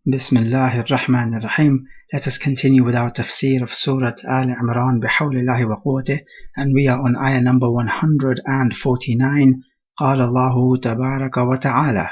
Bismillahir Rahmanir Rahim. Let us continue with our tafsir of Surah Aal-Imraan bihawlillahi wa quwwatih, and we are on ayah number 149. قال الله تبارك وتعالى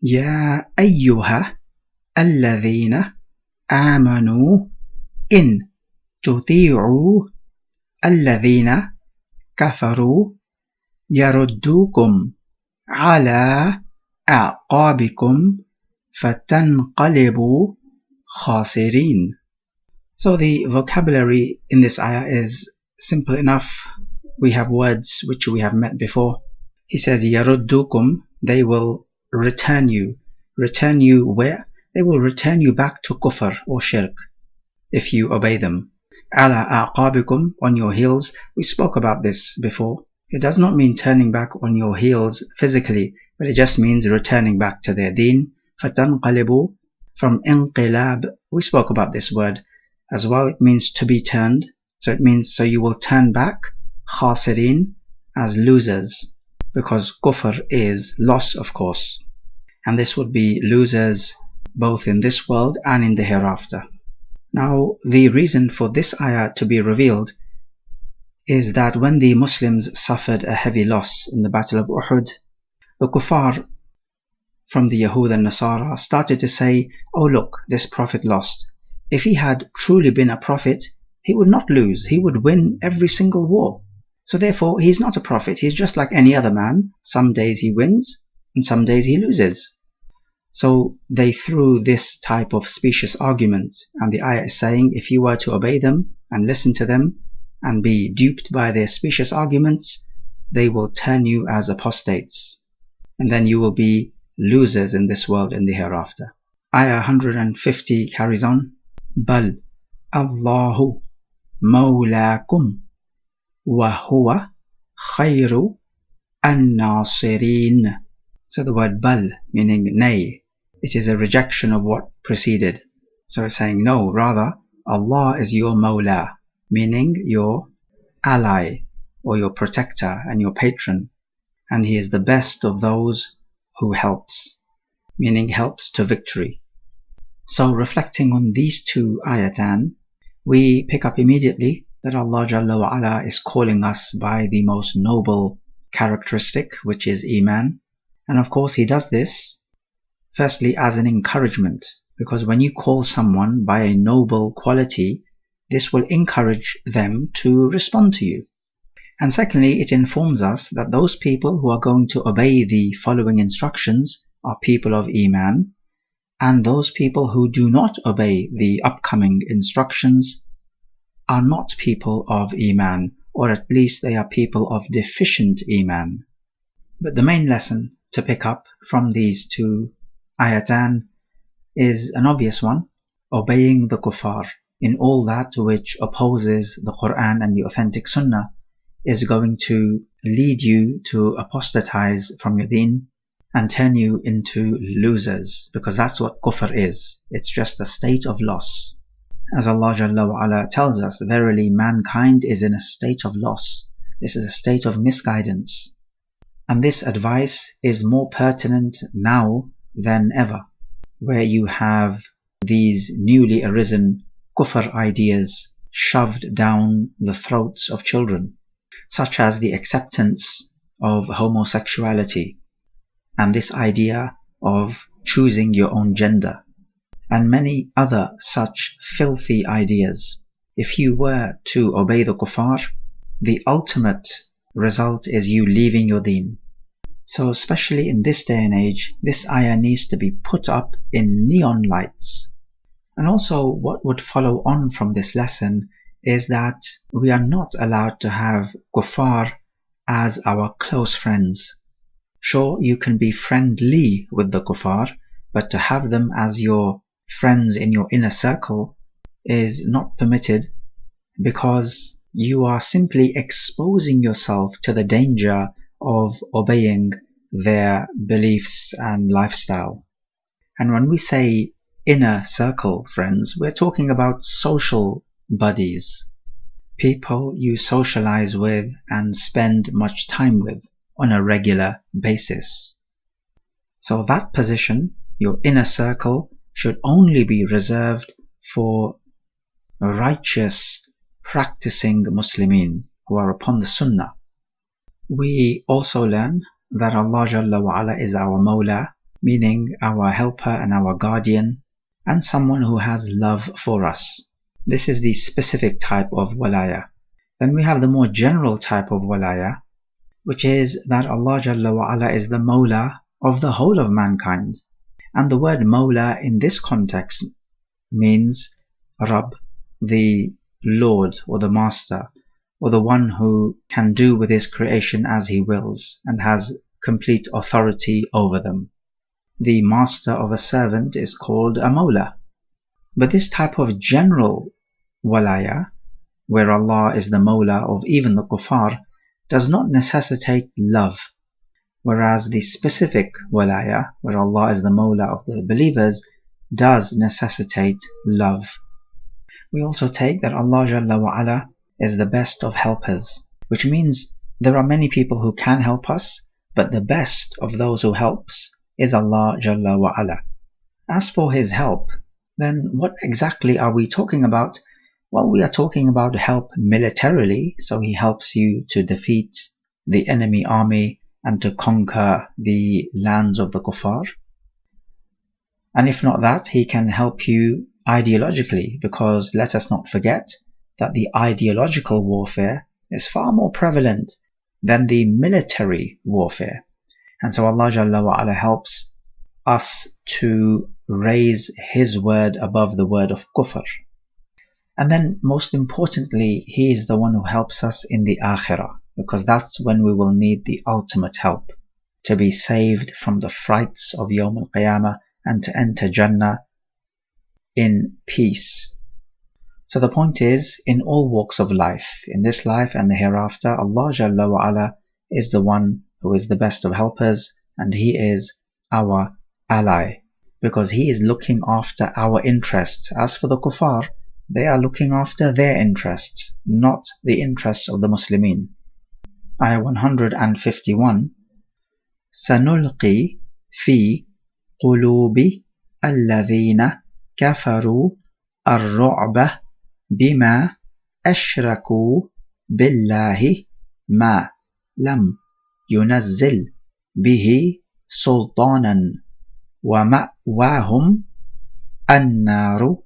يا أيها الذين آمنوا إن تطيعوا الذين كفروا يردوكم على أعقابكم فَتَنْقَلِبُوا خَاسِرِينَ. So the vocabulary in this ayah is simple enough. We have words which we have met before. He says, يَرُدُّكُمْ, they will return you. Return you where? They will return you back to kufr or shirk if you obey them. عَلَىٰ أَعْقَابِكُمْ, on your heels. We spoke about this before. It does not mean turning back on your heels physically, but it just means returning back to their deen. فَتَنْقَلِبُوا, from inqilab, we spoke about this word as well. It means to be turned. So it means, so you will turn back, khasirin, as losers, because kufr is loss, of course. And this would be losers both in this world and in the hereafter. Now, the reason for this ayah to be revealed is that when the Muslims suffered a heavy loss in the Battle of Uhud, the kuffar from the Yahud and Nasara started to say, oh look, this prophet lost. If he had truly been a prophet, he would not lose. He would win every single war. So therefore, he's not a prophet. He's just like any other man. Some days he wins and some days he loses. So they threw this type of specious argument, and the ayah is saying, if you were to obey them and listen to them and be duped by their specious arguments, they will turn you as apostates, and then you will be losers in this world and the hereafter. Ayah 150 carries on. Bal Allahu Mawlakum wa huwa khayru an-nasirin. So the word bal, meaning nay, it is a rejection of what preceded. So it's saying no, rather Allah is your Mawla, meaning your ally or your protector and your patron, and He is the best of those who helps, meaning helps to victory. So reflecting on these two ayatan, we pick up immediately that Allah Jalla wa Ala is calling us by the most noble characteristic, which is Iman. And of course He does this firstly as an encouragement, because when you call someone by a noble quality, this will encourage them to respond to you. And secondly, it informs us that those people who are going to obey the following instructions are people of Iman, and those people who do not obey the upcoming instructions are not people of Iman, or at least they are people of deficient Iman. But the main lesson to pick up from these two ayatan is an obvious one: obeying the kuffar in all that which opposes the Quran and the authentic Sunnah is going to lead you to apostatize from your deen and turn you into losers, because that's what kufr is. It's just a state of loss. As Allah Jalla wa Ala tells us, verily mankind is in a state of loss. This is a state of misguidance. And this advice is more pertinent now than ever, where you have these newly arisen kufr ideas shoved down the throats of children, such as the acceptance of homosexuality and this idea of choosing your own gender, and many other such filthy ideas. If you were to obey the kuffar, the ultimate result is you leaving your deen. So especially in this day and age, this ayah needs to be put up in neon lights. And also what would follow on from this lesson is that we are not allowed to have kuffar as our close friends. Sure, you can be friendly with the kuffar, but to have them as your friends in your inner circle is not permitted, because you are simply exposing yourself to the danger of obeying their beliefs and lifestyle. And when we say inner circle friends, we're talking about social buddies, people you socialize with and spend much time with on a regular basis. So that position, your inner circle, should only be reserved for righteous, practicing Muslimin who are upon the Sunnah. We also learn that Allah Jalla wa Ala is our Mawla, meaning our helper and our guardian, and someone who has love for us. This is the specific type of walaya. Then we have the more general type of walaya, which is that Allah Jalla wa Ala is the Mawla of the whole of mankind. And the word Mawla in this context means Rabb, the Lord or the Master, or the one who can do with his creation as he wills and has complete authority over them. The master of a servant is called a Mawla. But this type of general walaya, where Allah is the Mawla of even the kuffar, does not necessitate love, whereas the specific walaya, where Allah is the Mawla of the believers, does necessitate love. We also take that Allah Jalla wa Ala is the best of helpers, which means there are many people who can help us, but the best of those who helps is Allah Jalla wa Ala. As for his help, then what exactly are we talking about? Well, we are talking about help militarily, so he helps you to defeat the enemy army and to conquer the lands of the kuffar. And if not that, he can help you ideologically, because let us not forget that the ideological warfare is far more prevalent than the military warfare. And so Allah Jalla wa Ala helps us to raise his word above the word of kufr. And then most importantly, he is the one who helps us in the akhirah, because that's when we will need the ultimate help, to be saved from the frights of Yawm al-Qiyamah and to enter Jannah in peace. So the point is, in all walks of life, in this life and the hereafter, Allah Jalla wa Ala is the one who is the best of helpers, and he is our ally, because he is looking after our interests. As for the kuffar, they are looking after their interests, not the interests of the Muslimin. Ayah 151, سَنُلْقِي فِي قُلُوبِ الَّذِينَ كَفَرُوا الرُّعْبَ بِمَا أَشْرَكُوا بِاللَّهِ مَا لَمْ يُنَزِّلْ بِهِ سُلْطَانًا وَمَأْوَاهُمْ النَّارُ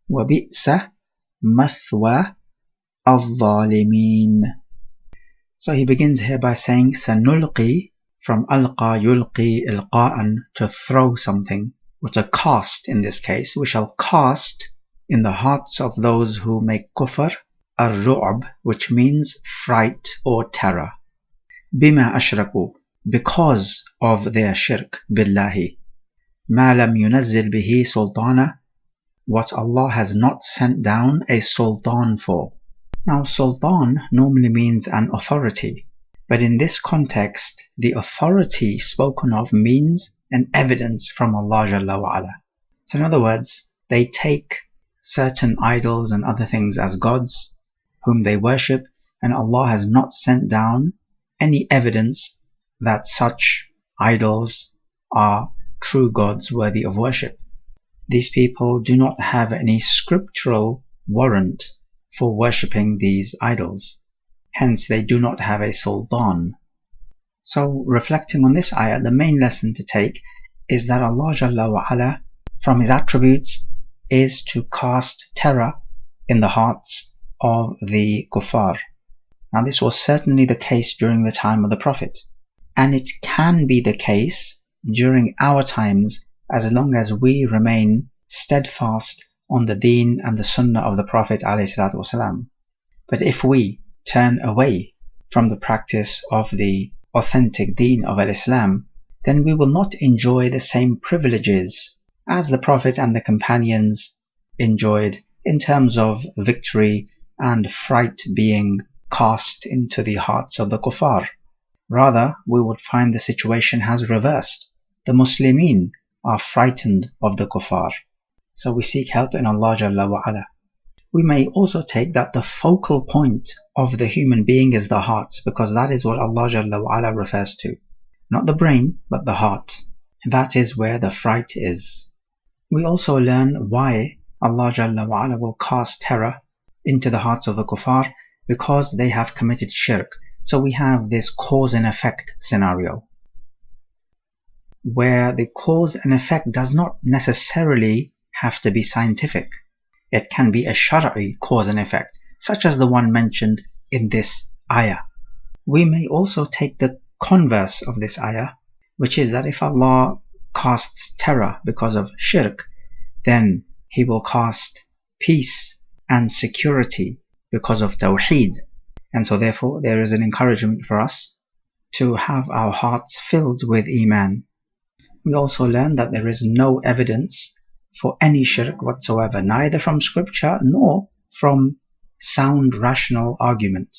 وَبِئْسَ مَثْوَى الظَّالِمِينَ. So he begins here by saying سَنُلْقِي, from أَلْقَى يُلْقِي إِلْقَاءً, to throw something, or to cast in this case. We shall cast in the hearts of those who make kufr ar-ru'b, which means fright or terror. بِمَا أَشْرَكُوا, because of their shirk billahi. مَا لَمْ يُنَزِّلْ بِهِ سُلْطَانًا, what Allah has not sent down a sultan for. Now, sultan normally means an authority, but in this context, the authority spoken of means an evidence from Allah Jalla wa Ala. So in other words, they take certain idols and other things as gods whom they worship, and Allah has not sent down any evidence that such idols are true gods worthy of worship. These people do not have any scriptural warrant for worshipping these idols. Hence, they do not have a sultan. So, reflecting on this ayah, the main lesson to take is that Allah Jalla wa Ala, from his attributes, is to cast terror in the hearts of the kuffar. Now, this was certainly the case during the time of the Prophet, and it can be the case during our times as long as we remain steadfast on the deen and the sunnah of the Prophet ﷺ. But if we turn away from the practice of the authentic deen of Islam, then we will not enjoy the same privileges as the Prophet and the companions enjoyed in terms of victory and fright being cast into the hearts of the kuffar. Rather, we would find the situation has reversed. The Muslimin are frightened of the kuffar. So we seek help in Allah Jalla wa Ala. We may also take that the focal point of the human being is the heart, because that is what Allah Jalla wa Ala refers to. Not the brain, but the heart. That is where the fright is. We also learn why Allah Jalla wa Ala will cast terror into the hearts of the kuffar, because they have committed shirk. So we have this cause and effect scenario, where the cause and effect does not necessarily have to be scientific. It can be a shar'i cause and effect, such as the one mentioned in this ayah. We may also take the converse of this ayah, which is that if Allah casts terror because of shirk, then He will cast peace and security because of tawheed. And so therefore there is an encouragement for us to have our hearts filled with iman. We also learn that there is no evidence for any shirk whatsoever, neither from scripture nor from sound rational argument.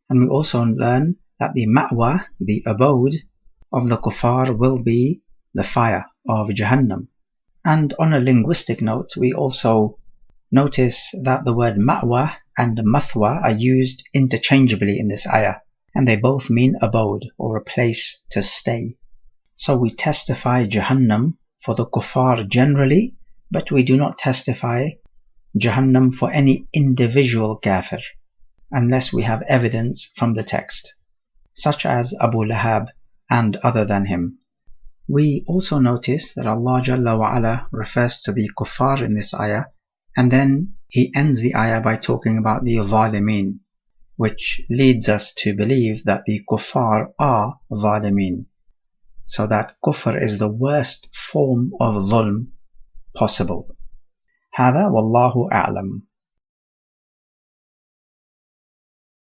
And we also learn that the ma'wa, the abode of the kuffar, will be the fire of Jahannam. And on a linguistic note, we also notice that the word ma'wa and mathwa are used interchangeably in this ayah, and they both mean abode or a place to stay. So we testify Jahannam for the kuffar generally, but we do not testify Jahannam for any individual kafir, unless we have evidence from the text, such as Abu Lahab and other than him. We also notice that Allah Jalla wa Ala refers to the kuffar in this ayah, and then He ends the ayah by talking about the zalimin, which leads us to believe that the kuffar are zalimin. So that kufr is the worst form of zulm possible. هذا والله أعلم.